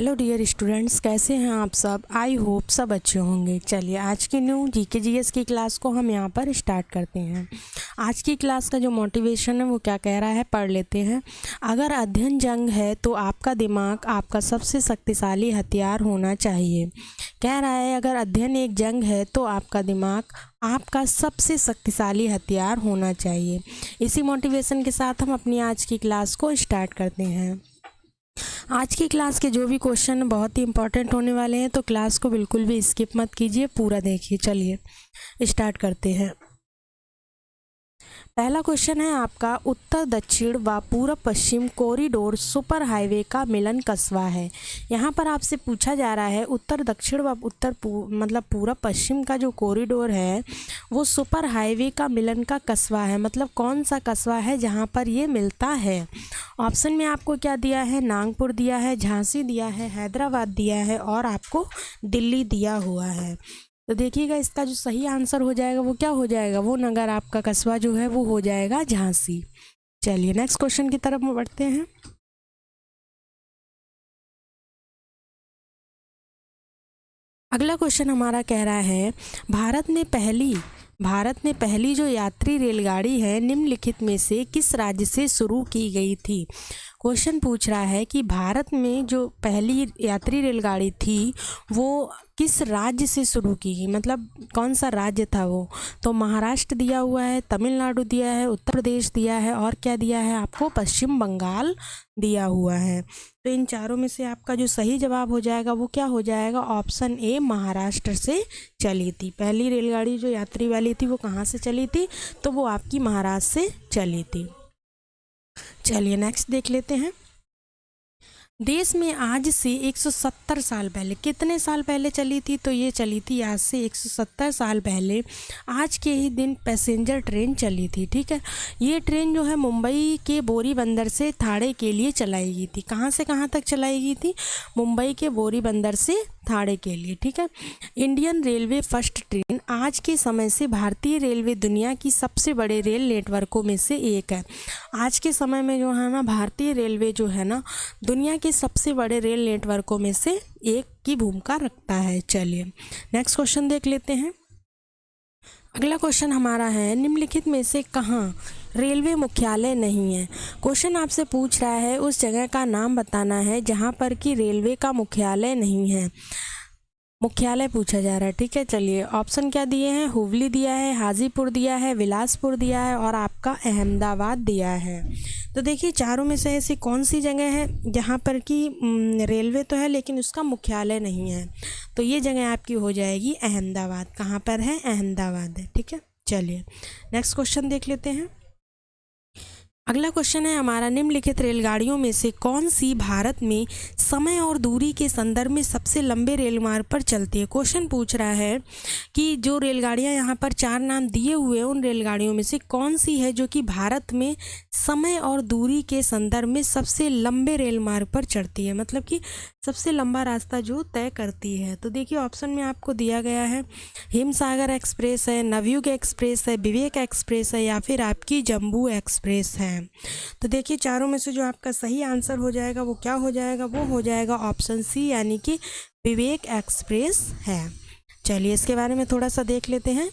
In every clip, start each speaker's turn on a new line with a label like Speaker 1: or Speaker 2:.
Speaker 1: Hello dear students, कैसे हैं आप सब। आई होप सब अच्छे होंगे। चलिए आज की न्यू जीके जीएस की क्लास को हम यहाँ पर स्टार्ट करते हैं। आज की क्लास का जो मोटिवेशन है वो क्या कह रहा है, पढ़ लेते हैं। अगर अध्ययन जंग है तो आपका दिमाग आपका सबसे शक्तिशाली हथियार होना चाहिए। कह रहा है अगर अध्ययन एक जंग है तो आपका दिमाग आपका सबसे शक्तिशाली हथियार होना चाहिए। इसी मोटिवेशन के साथ हम अपनी आज की क्लास को स्टार्ट करते हैं। आज की क्लास के जो भी क्वेश्चन बहुत ही इंपॉर्टेंट होने वाले हैं, तो क्लास को बिल्कुल भी स्किप मत कीजिए, पूरा देखिए। चलिए स्टार्ट करते हैं। पहला क्वेश्चन है आपका, उत्तर दक्षिण व पूर्व पश्चिम कॉरिडोर सुपर हाईवे का मिलन कस्बा है। यहाँ पर आपसे पूछा जा रहा है उत्तर दक्षिण व मतलब पूर्व पश्चिम का जो कॉरिडोर है वो सुपर हाईवे का मिलन का कस्बा है। मतलब कौन सा कस्बा है जहाँ पर ये मिलता है। ऑप्शन में आपको क्या दिया है, नागपुर दिया है, झांसी दिया है, हैदराबाद दिया है और आपको दिल्ली दिया हुआ है। तो देखिएगा इसका जो सही आंसर हो जाएगा वो क्या हो जाएगा, वो नगर आपका कस्बा जो है वो हो जाएगा झांसी। चलिए नेक्स्ट क्वेश्चन की तरफ बढ़ते हैं। अगला क्वेश्चन हमारा कह रहा है भारत में पहली जो यात्री रेलगाड़ी है निम्नलिखित में से किस राज्य से शुरू की गई थी। क्वेश्चन पूछ रहा है कि भारत में जो पहली यात्री रेलगाड़ी थी वो किस राज्य से शुरू की गई, मतलब कौन सा राज्य था वो। तो महाराष्ट्र दिया हुआ है, तमिलनाडु दिया है, उत्तर प्रदेश दिया है और क्या दिया है आपको, पश्चिम बंगाल दिया हुआ है। तो इन चारों में से आपका जो सही जवाब हो जाएगा वो क्या हो जाएगा, ऑप्शन ए महाराष्ट्र से चली थी। पहली रेलगाड़ी जो यात्री वाली थी वो कहाँ से चली थी, तो वो आपकी महाराष्ट्र से चली थी। चलिए नेक्स्ट देख लेते हैं। देश में आज से 170 साल पहले, कितने साल पहले चली थी, तो ये चली थी आज से 170 साल पहले आज के ही दिन पैसेंजर ट्रेन चली थी। ठीक है, ये ट्रेन जो है मुंबई के बोरी बंदर से थाड़े के लिए चलाई गई थी। कहाँ से कहाँ तक चलाई गई थी, मुंबई के बोरी बंदर से थाड़े के लिए। ठीक है, इंडियन रेलवे फर्स्ट ट्रेन आज के समय से भारतीय रेलवे दुनिया की सबसे बड़े रेल नेटवर्कों में से एक है। आज के समय में जो है ना भारतीय रेलवे जो है ना दुनिया के सबसे बड़े रेल नेटवर्कों में से एक की भूमिका रखता है। चलिए नेक्स्ट क्वेश्चन देख लेते हैं। अगला क्वेश्चन हमारा है, निम्नलिखित में से कहाँ रेलवे मुख्यालय नहीं है। क्वेश्चन आपसे पूछ रहा है उस जगह का नाम बताना है जहाँ पर कि रेलवे का मुख्यालय नहीं है। मुख्यालय पूछा जा रहा है। ठीक है, चलिए ऑप्शन क्या दिए हैं, हुबली दिया है, हाजीपुर दिया है, बिलासपुर दिया है और आपका अहमदाबाद दिया है। तो देखिए चारों में से ऐसी कौन सी जगह है जहाँ पर कि रेलवे तो है लेकिन उसका मुख्यालय नहीं है, तो ये जगह आपकी हो जाएगी अहमदाबाद। कहाँ पर है, अहमदाबाद है। ठीक है, चलिए नेक्स्ट क्वेश्चन देख लेते हैं। अगला क्वेश्चन है हमारा, निम्नलिखित रेलगाड़ियों में से कौन सी भारत में समय और दूरी के संदर्भ में सबसे लंबे रेलमार्ग पर चलती है। क्वेश्चन पूछ रहा है कि जो रेलगाड़ियां यहाँ पर चार नाम दिए हुए हैं उन रेलगाड़ियों में से कौन सी है जो कि भारत में समय और दूरी के संदर्भ में सबसे लंबे रेलमार्ग पर चढ़ती है, मतलब कि सबसे लंबा रास्ता जो तय करती है। तो देखिए ऑप्शन में आपको दिया गया है हिमसागर एक्सप्रेस है, नवयुग एक्सप्रेस है, विवेक एक्सप्रेस है या फिर आपकी जम्बू एक्सप्रेस है। तो देखिए चारों में से जो आपका सही आंसर हो जाएगा वो क्या हो जाएगा, वो हो जाएगा ऑप्शन सी यानी कि विवेक एक्सप्रेस है। चलिए इसके बारे में थोड़ा सा देख लेते हैं।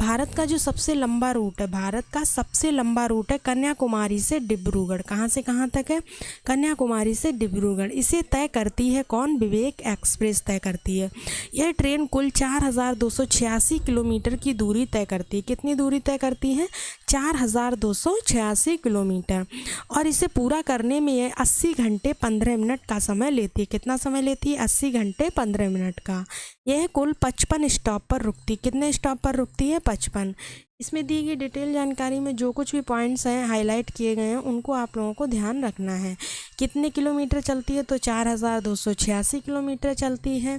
Speaker 1: भारत का जो सबसे लंबा रूट है, भारत का सबसे लंबा रूट है कन्याकुमारी से डिब्रूगढ़। कहाँ से कहाँ तक है, कन्याकुमारी से डिब्रूगढ़। इसे तय करती है कौन, विवेक एक्सप्रेस तय करती है। यह ट्रेन कुल 4286 किलोमीटर की दूरी तय करती है। कितनी दूरी तय करती है, 4286 किलोमीटर। और इसे पूरा करने में यह 80 घंटे 15 मिनट का समय लेती है। कितना समय लेती है, 80 घंटे 15 मिनट का। यह कुल 55 स्टॉप पर रुकती। कितने स्टॉप पर रुकती है, 55। इसमें दी गई डिटेल जानकारी में जो कुछ भी पॉइंट्स हैं हाईलाइट किए गए हैं उनको आप लोगों को ध्यान रखना है। कितने किलोमीटर चलती है, तो 4286 किलोमीटर चलती है।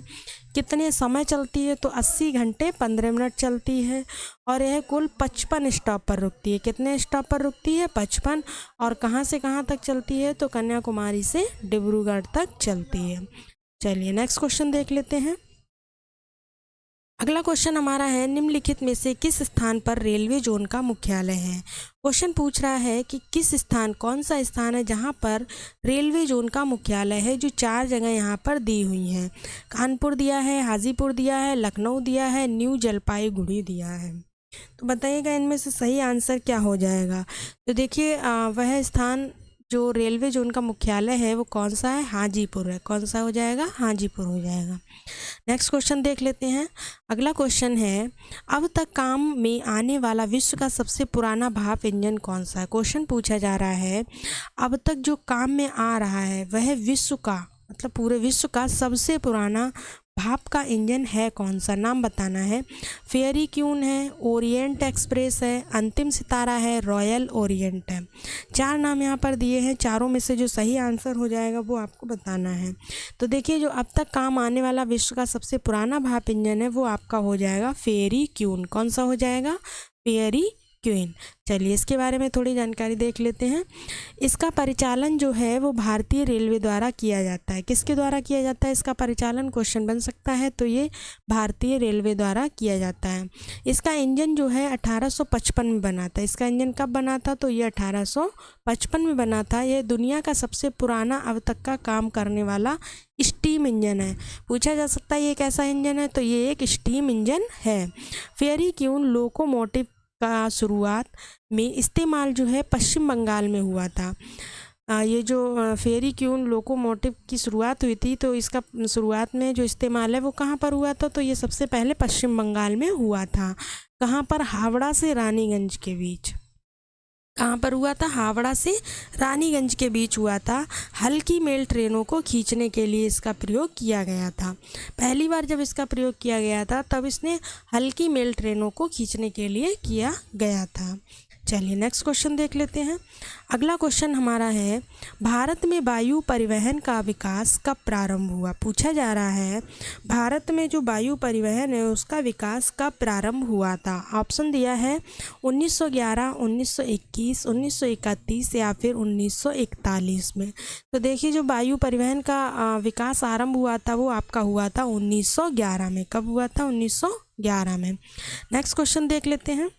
Speaker 1: कितने समय चलती है, तो 80 घंटे 15 मिनट चलती है। और यह कुल 55 स्टॉप पर रुकती है। कितने स्टॉप पर रुकती है, 55। और कहाँ से कहाँ तक चलती है, तो कन्याकुमारी से डिब्रूगढ़ तक चलती है। चलिए नेक्स्ट क्वेश्चन देख लेते हैं। अगला क्वेश्चन हमारा है, निम्नलिखित में से किस स्थान पर रेलवे जोन का मुख्यालय है। क्वेश्चन पूछ रहा है कि किस स्थान, कौन सा स्थान है जहां पर रेलवे जोन का मुख्यालय है, जो 4 जगह यहां पर दी हुई हैं। कानपुर दिया है, हाजीपुर दिया है, लखनऊ दिया है, न्यू जलपाईगुड़ी दिया है। तो बताइएगा इनमें से सही आंसर क्या हो जाएगा। तो देखिए वह स्थान जो रेलवे जोन का मुख्यालय है वो कौन सा है, हाजीपुर है। कौन सा हो जाएगा, हाजीपुर हो जाएगा। नेक्स्ट क्वेश्चन देख लेते हैं। अगला क्वेश्चन है, अब तक काम में आने वाला विश्व का सबसे पुराना भाप इंजन कौन सा है। क्वेश्चन पूछा जा रहा है, अब तक जो काम में आ रहा है वह विश्व का, मतलब पूरे विश्व का सबसे पुराना भाप का इंजन है कौन सा, नाम बताना है। फेयरी क्यून है, ओरिएंट एक्सप्रेस है, अंतिम सितारा है, रॉयल ओरिएंट है। 4 नाम यहाँ पर दिए हैं, चारों में से जो सही आंसर हो जाएगा वो आपको बताना है। तो देखिए जो अब तक काम आने वाला विश्व का सबसे पुराना भाप इंजन है वो आपका हो जाएगा फेयरी क्यून। कौन सा हो जाएगा, फेयरी क्वीन। चलिए इसके बारे में थोड़ी जानकारी देख लेते हैं। इसका परिचालन जो है वो भारतीय रेलवे द्वारा किया जाता है। किसके द्वारा किया जाता है इसका परिचालन, क्वेश्चन बन सकता है। तो ये भारतीय रेलवे द्वारा किया जाता है। इसका इंजन जो है 1855 में बना था। इसका इंजन कब बना था, तो ये 1855 में बना था। ये दुनिया का सबसे पुराना अब तक का काम करने वाला स्टीम इंजन है। पूछा जा सकता है ये कैसा इंजन है, तो ये एक स्टीम इंजन है। फेयरी क्यून लोकोमोटिव का शुरुआत में इस्तेमाल जो है पश्चिम बंगाल में हुआ था। ये जो फेयरी क्यून लोकोमोटिव की शुरुआत हुई थी, तो इसका शुरुआत में जो इस्तेमाल है वो कहाँ पर हुआ था, तो ये सबसे पहले पश्चिम बंगाल में हुआ था। कहाँ पर, हावड़ा से रानीगंज के बीच। कहाँ पर हुआ था, हावड़ा से रानीगंज के बीच हुआ था। हल्की मेल ट्रेनों को खींचने के लिए इसका प्रयोग किया गया था। पहली बार जब इसका प्रयोग किया गया था तब इसने हल्की मेल ट्रेनों को खींचने के लिए किया गया था। चलिए नेक्स्ट क्वेश्चन देख लेते हैं। अगला क्वेश्चन हमारा है, भारत में वायु परिवहन का विकास कब प्रारंभ हुआ। पूछा जा रहा है भारत में जो वायु परिवहन है उसका विकास कब प्रारंभ हुआ था। ऑप्शन दिया है 1911, 1921, 1931 या फिर 1941 में। तो देखिए जो वायु परिवहन का विकास आरंभ हुआ था वो आपका हुआ था 1911 में। कब हुआ था, 1911 में। नेक्स्ट क्वेश्चन देख लेते हैं।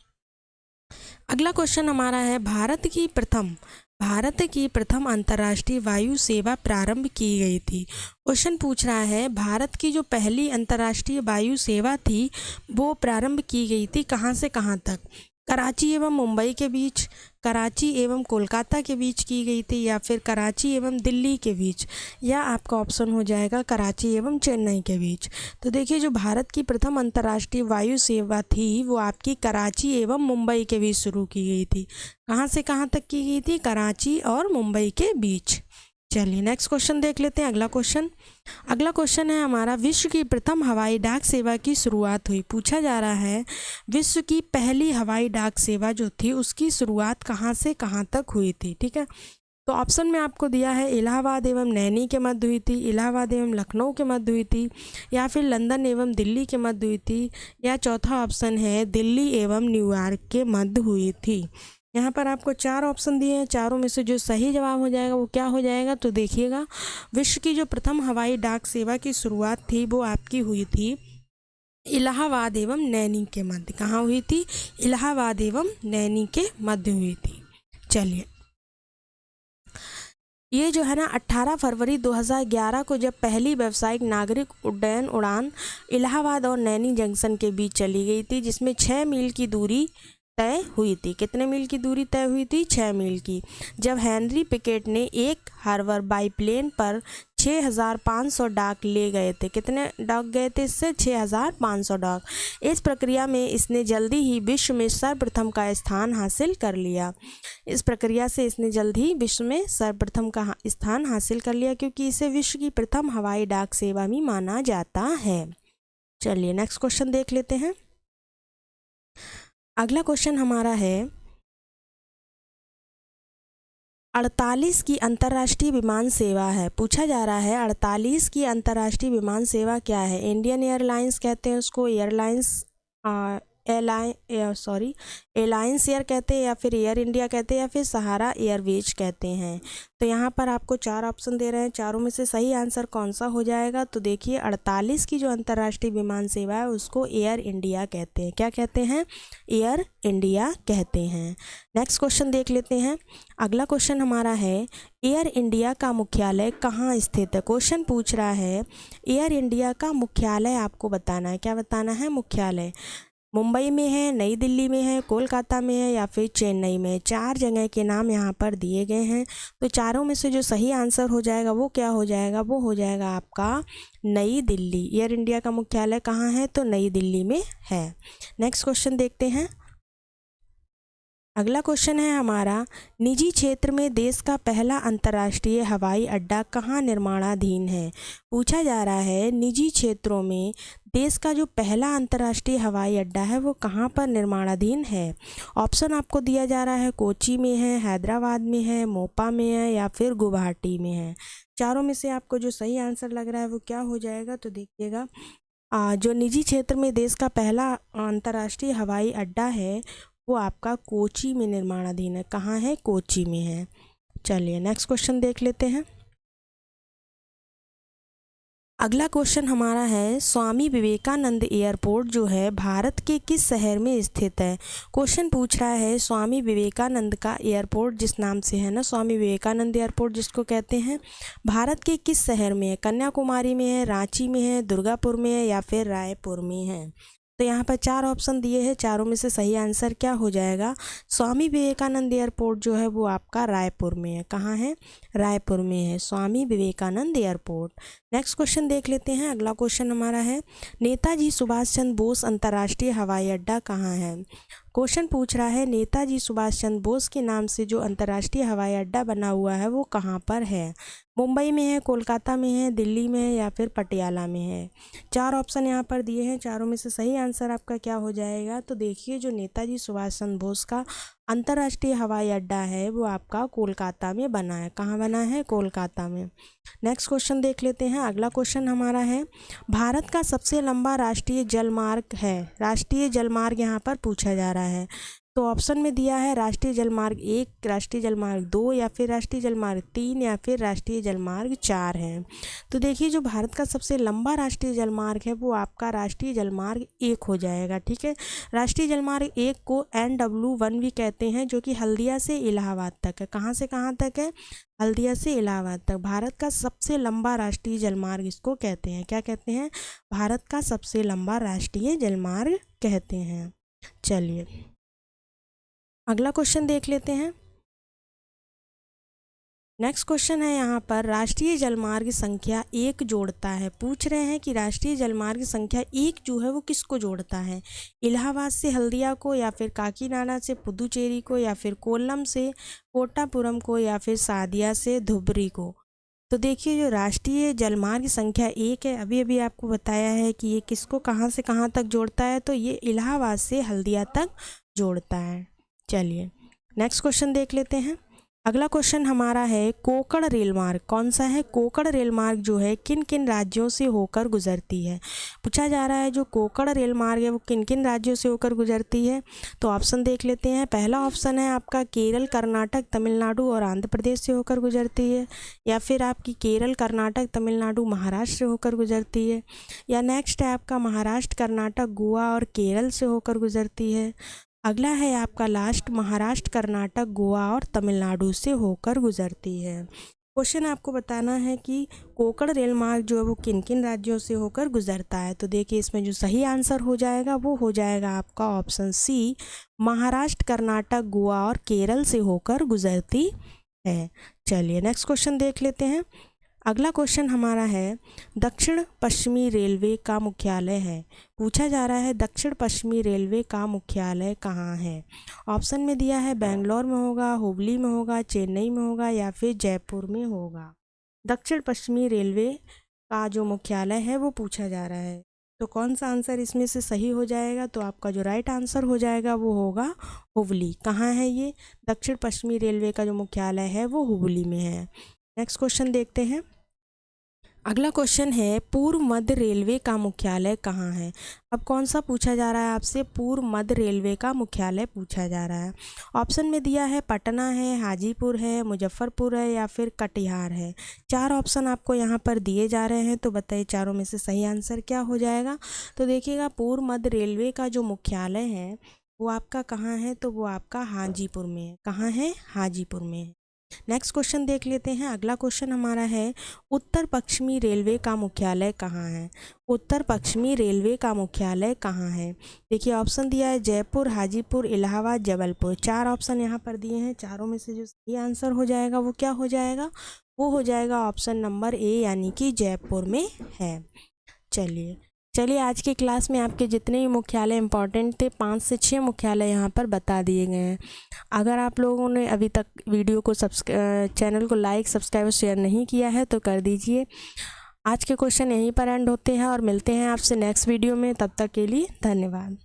Speaker 1: अगला क्वेश्चन हमारा है, भारत की प्रथम अंतर्राष्ट्रीय वायु सेवा प्रारंभ की गई थी। क्वेश्चन पूछ रहा है, भारत की जो पहली अंतर्राष्ट्रीय वायु सेवा थी वो प्रारंभ की गई थी कहाँ से कहाँ तक। कराची एवं मुंबई के बीच, कराची एवं कोलकाता के बीच की गई थी, या फिर कराची एवं दिल्ली के बीच, या आपका ऑप्शन हो जाएगा कराची एवं चेन्नई के बीच। तो देखिए जो भारत की प्रथम अंतर्राष्ट्रीय वायु सेवा थी वो आपकी कराची एवं मुंबई के बीच शुरू की गई थी। कहाँ से कहाँ तक की गई थी, कराची और मुंबई के बीच। चलिए नेक्स्ट क्वेश्चन देख लेते हैं। अगला क्वेश्चन है हमारा, विश्व की प्रथम हवाई डाक सेवा की शुरुआत हुई। पूछा जा रहा है विश्व की पहली हवाई डाक सेवा जो थी उसकी शुरुआत कहाँ से कहाँ तक हुई थी। ठीक है, तो ऑप्शन में आपको दिया है इलाहाबाद एवं नैनी के मध्य हुई थी, इलाहाबाद एवं लखनऊ के मध्य हुई थी, या फिर लंदन एवं दिल्ली के मध्य हुई थी, या चौथा ऑप्शन है दिल्ली एवं न्यूयॉर्क के मध्य हुई थी। यहाँ पर आपको 4 ऑप्शन दिए हैं, चारों में से जो सही जवाब हो जाएगा वो क्या हो जाएगा, तो देखिएगा विश्व की जो प्रथम हवाई डाक सेवा की शुरुआत थी वो आपकी हुई थी इलाहाबाद एवं नैनी के मध्य। कहाँ हुई थी, इलाहाबाद एवं नैनी के मध्य हुई थी। चलिए ये जो है ना 18 फरवरी 2011 को जब पहली व्यावसायिक नागरिक उड्डयन उड़ान इलाहाबाद और नैनी जंक्शन के बीच चली गई थी, जिसमें 6 मील की दूरी तय हुई थी। कितने मील की दूरी तय हुई थी, 6 मील की। जब हेनरी पिकेट ने एक हार्बर बाईप्लेन पर 6500 डाक ले गए थे। कितने डाक गए थे इससे, 6500 डाक। इस प्रक्रिया में इसने जल्दी ही विश्व में सर्वप्रथम का स्थान हासिल कर लिया। इस प्रक्रिया से इसने जल्द ही विश्व में सर्वप्रथम का स्थान हासिल कर लिया, क्योंकि इसे विश्व की प्रथम हवाई डाक सेवा भी माना जाता है। चलिए नेक्स्ट क्वेश्चन देख लेते हैं। अगला क्वेश्चन हमारा है, 48 की अंतर्राष्ट्रीय विमान सेवा है। पूछा जा रहा है 48 की अंतर्राष्ट्रीय विमान सेवा क्या है। इंडियन एयरलाइंस कहते हैं उसको, एलायंस एयर कहते हैं, या फिर एयर इंडिया कहते हैं, या फिर सहारा एयरवेज कहते हैं। तो यहाँ पर आपको 4 ऑप्शन दे रहे हैं, चारों में से सही आंसर कौन सा हो जाएगा? तो देखिए 48 की जो अंतर्राष्ट्रीय विमान सेवा है उसको एयर इंडिया कहते हैं। क्या कहते हैं? एयर इंडिया कहते हैं। नेक्स्ट क्वेश्चन देख लेते हैं। अगला क्वेश्चन हमारा है, एयर इंडिया का मुख्यालय कहाँ स्थित है? क्वेश्चन पूछ रहा है एयर इंडिया का मुख्यालय आपको बताना है। क्या बताना है? मुख्यालय मुंबई में है, नई दिल्ली में है, कोलकाता में है, या फिर चेन्नई में। 4 जगह के नाम यहाँ पर दिए गए हैं। तो चारों में से जो सही आंसर हो जाएगा वो क्या हो जाएगा? वो हो जाएगा आपका नई दिल्ली। एयर इंडिया का मुख्यालय कहाँ है? तो नई दिल्ली में है। नेक्स्ट क्वेश्चन देखते हैं। अगला क्वेश्चन है हमारा, निजी क्षेत्र में देश का पहला अंतर्राष्ट्रीय हवाई अड्डा कहाँ निर्माणाधीन है? पूछा जा रहा है निजी क्षेत्रों में देश का जो पहला अंतर्राष्ट्रीय हवाई अड्डा है वो कहाँ पर निर्माणाधीन है? ऑप्शन आपको दिया जा रहा है, कोची में है, हैदराबाद में है, मोपा में है, या फिर गुवाहाटी में है। चारों में से आपको जो सही आंसर लग रहा है वो क्या हो जाएगा? तो देखिएगा जो निजी क्षेत्र में देश का पहला अंतर्राष्ट्रीय हवाई अड्डा है वो आपका कोची में निर्माणाधीन है। कहाँ है? कोची में है। चलिए नेक्स्ट क्वेश्चन देख लेते हैं। अगला क्वेश्चन हमारा है, स्वामी विवेकानंद एयरपोर्ट जो है भारत के किस शहर में स्थित है? क्वेश्चन पूछ रहा है स्वामी विवेकानंद का एयरपोर्ट जिस नाम से है ना, स्वामी विवेकानंद एयरपोर्ट जिसको कहते हैं, भारत के किस शहर में है? कन्याकुमारी में है, रांची में है, दुर्गापुर में है, या फिर रायपुर में है? तो यहाँ पर 4 ऑप्शन दिए हैं, चारों में से सही आंसर क्या हो जाएगा? स्वामी विवेकानंद एयरपोर्ट जो है वो आपका रायपुर में है। कहाँ है? रायपुर में है Swami Vivekananda airport. Next question देख लेते हैं। अगला क्वेश्चन हमारा है, नेताजी सुभाष चंद्र बोस अंतर्राष्ट्रीय हवाई अड्डा कहाँ है? क्वेश्चन पूछ रहा है नेताजी सुभाष चंद्र बोस के नाम से जो अंतर्राष्ट्रीय हवाई अड्डा बना हुआ है वो कहाँ पर है? मुंबई में है, कोलकाता में है, दिल्ली में है, या फिर पटियाला में है? 4 ऑप्शन यहाँ पर दिए हैं, चारों में से सही आंसर आपका क्या हो जाएगा? तो देखिए जो नेताजी सुभाष चंद्र बोस का अंतर्राष्ट्रीय हवाई अड्डा है वो आपका कोलकाता में बना है। कहाँ बना है? कोलकाता में। नेक्स्ट क्वेश्चन देख लेते हैं। अगला क्वेश्चन हमारा है, भारत का सबसे लंबा राष्ट्रीय जलमार्ग है। राष्ट्रीय जलमार्ग यहाँ पर पूछा जा रहा है। तो ऑप्शन में दिया है राष्ट्रीय जलमार्ग 1, राष्ट्रीय जलमार्ग 2, या फिर राष्ट्रीय जलमार्ग 3, या फिर राष्ट्रीय जलमार्ग 4 है। तो देखिए जो भारत का सबसे लंबा राष्ट्रीय जलमार्ग है वो आपका राष्ट्रीय जलमार्ग 1 हो जाएगा। ठीक है, राष्ट्रीय जलमार्ग 1 को NW1 भी कहते हैं, जो कि हल्दिया से इलाहाबाद तक है। कहाँ से कहाँ तक है? हल्दिया से इलाहाबाद तक। भारत का सबसे लंबा राष्ट्रीय जलमार्ग इसको कहते हैं। क्या कहते हैं? भारत का सबसे लंबा राष्ट्रीय जलमार्ग कहते हैं। चलिए अगला क्वेश्चन देख लेते हैं। नेक्स्ट क्वेश्चन है यहाँ पर, राष्ट्रीय जलमार्ग संख्या 1 जोड़ता है। पूछ रहे हैं कि राष्ट्रीय जलमार्ग संख्या 1 जो है वो किसको जोड़ता है? इलाहाबाद से हल्दिया को, या फिर काकीनाडा से पुदुचेरी को, या फिर कोल्लम से कोट्टापुरम को, या फिर सादिया से धुबरी को? तो देखिए जो राष्ट्रीय जलमार्ग संख्या 1 है, अभी अभी आपको बताया है कि ये किसको कहाँ से कहाँ तक जोड़ता है, तो ये इलाहाबाद से हल्दिया तक जोड़ता है। चलिए नेक्स्ट क्वेश्चन देख लेते हैं। अगला क्वेश्चन हमारा है, कोकण रेल मार्ग कौन सा है? कोकण रेल मार्ग जो है किन किन राज्यों से होकर गुजरती है? पूछा जा रहा है जो कोकण रेल मार्ग है वो किन किन राज्यों से होकर गुजरती है? तो ऑप्शन देख लेते हैं। पहला ऑप्शन है आपका केरल, कर्नाटक, तमिलनाडु और आंध्र प्रदेश से होकर गुजरती है, या फिर आपकी केरल, कर्नाटक, तमिलनाडु, महाराष्ट्र से होकर गुजरती है, या नेक्स्ट है आपका महाराष्ट्र, कर्नाटक, गोवा और केरल से होकर गुजरती है। अगला है आपका लास्ट, महाराष्ट्र, कर्नाटक, गोवा और तमिलनाडु से होकर गुजरती है। क्वेश्चन आपको बताना है कि कोकण रेल मार्ग जो है वो किन किन राज्यों से होकर गुजरता है। तो देखिए इसमें जो सही आंसर हो जाएगा वो हो जाएगा आपका ऑप्शन सी, महाराष्ट्र, कर्नाटक, गोवा और केरल से होकर गुजरती है। चलिए नेक्स्ट क्वेश्चन देख लेते हैं। अगला क्वेश्चन हमारा है, दक्षिण पश्चिमी रेलवे का मुख्यालय है। पूछा जा रहा है दक्षिण पश्चिमी रेलवे का मुख्यालय कहाँ है? ऑप्शन में दिया है बेंगलोर में होगा, हुबली में होगा, चेन्नई में होगा, या फिर जयपुर में होगा। दक्षिण पश्चिमी रेलवे का जो मुख्यालय है वो पूछा जा रहा है। तो कौन सा आंसर इसमें से सही हो जाएगा? तो आपका जो राइट आंसर हो जाएगा वो होगा हुबली। कहाँ है ये? दक्षिण पश्चिमी रेलवे का जो मुख्यालय है वो हुबली में है। नेक्स्ट क्वेश्चन देखते हैं। अगला क्वेश्चन है पूर्व मध्य रेलवे का मुख्यालय कहाँ है। अब कौन सा पूछा जा रहा है आपसे, पूर्व मध्य रेलवे का मुख्यालय पूछा जा रहा है। ऑप्शन में दिया है पटना है, हाजीपुर है, मुजफ्फरपुर है या फिर कटिहार है। 4 ऑप्शन आपको यहाँ पर दिए जा रहे हैं, तो बताइए चारों में से सही आंसर क्या हो जाएगा। तो देखिएगा पूर्व मध्य रेलवे का जो मुख्यालय है वो आपका कहाँ है, तो वो आपका हाजीपुर में है। कहाँ है, हाजीपुर में है। नेक्स्ट क्वेश्चन देख लेते हैं। अगला क्वेश्चन हमारा है उत्तर पश्चिमी रेलवे का मुख्यालय कहाँ है। उत्तर पश्चिमी रेलवे का मुख्यालय कहाँ है। देखिए ऑप्शन दिया है जयपुर, हाजीपुर, इलाहाबाद, जबलपुर। 4 ऑप्शन यहाँ पर दिए हैं, चारों में से जो सही आंसर हो जाएगा वो क्या हो जाएगा, वो हो जाएगा ऑप्शन नंबर ए यानी कि जयपुर में है। चलिए आज की क्लास में आपके जितने भी मुख्यालय इंपॉर्टेंट थे 5 से 6 मुख्यालय यहाँ पर बता दिए गए हैं। अगर आप लोगों ने अभी तक वीडियो को चैनल को लाइक, सब्सक्राइब और शेयर नहीं किया है तो कर दीजिए। आज के क्वेश्चन यहीं पर एंड होते हैं और मिलते हैं आपसे नेक्स्ट वीडियो में। तब तक के लिए धन्यवाद।